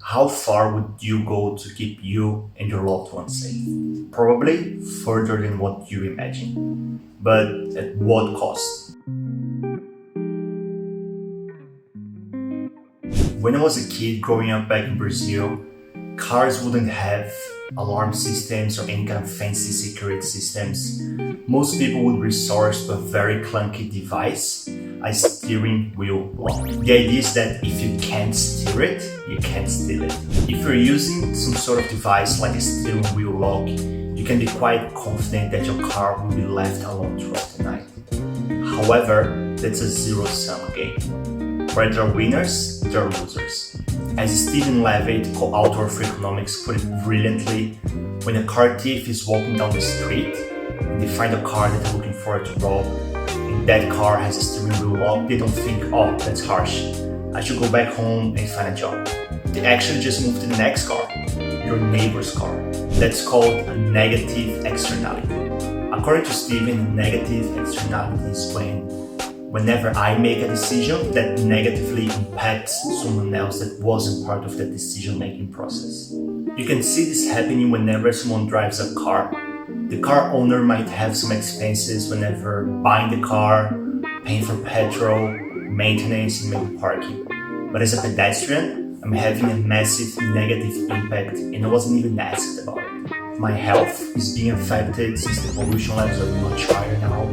how far would you go to keep you and your loved ones safe? Probably further than what you imagine. But at what cost? When I was a kid growing up back in Brazil, cars wouldn't have alarm systems or any kind of fancy security systems. Most people would resort to a very clunky device, a steering wheel lock. The idea is that if you can't steer it, you can't steal it. If you're using some sort of device like a steering wheel lock, you can be quite confident that your car will be left alone throughout the night. However, that's a zero-sum game. Where there are winners, there are losers. As Stephen Levitt, co-author of Economics, put it brilliantly, when a car thief is walking down the street and they find a car that they're looking for to rob, and that car has a steering wheel lock, they don't think, oh, that's harsh, I should go back home and find a job. They actually just move to the next car, your neighbor's car. That's called a negative externality. According to Stephen, a negative externality is whenever I make a decision that negatively impacts someone else that wasn't part of the decision-making process. You can see this happening whenever someone drives a car. The car owner might have some expenses whenever buying the car, paying for petrol, maintenance, and maybe parking. But as a pedestrian, I'm having a massive negative impact and I wasn't even asked about it. My health is being affected since the pollution levels are much higher now.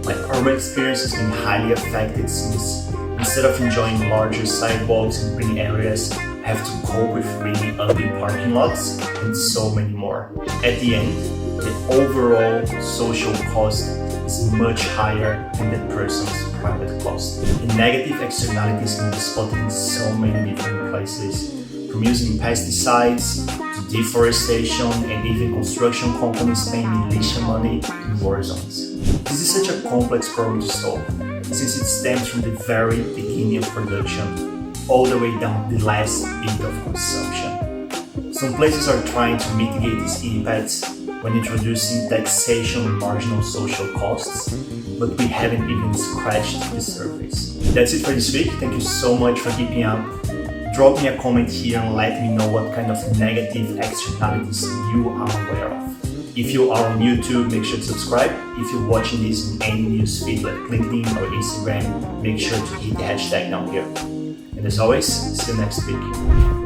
My urban experience has been highly affected since instead of enjoying larger sidewalks and green areas, I have to cope with really ugly parking lots and so many more. At the end, the overall social cost is much higher than that person's private cost. The negative externalities can be spotted in so many different places, from using pesticides to deforestation and even construction companies paying militia money in war zones. This is such a complex problem to solve, since it stems from the very beginning of production all the way down to the last bit of consumption. Some places are trying to mitigate these impacts when introducing taxation on marginal social costs, but we haven't even scratched the surface. That's it for this week. Thank you so much for keeping up. Drop me a comment here and let me know what kind of negative externalities you are aware of. If you are on YouTube, make sure to subscribe. If you're watching this in any news feed like LinkedIn or Instagram, make sure to hit the hashtag down here. And as always, see you next week.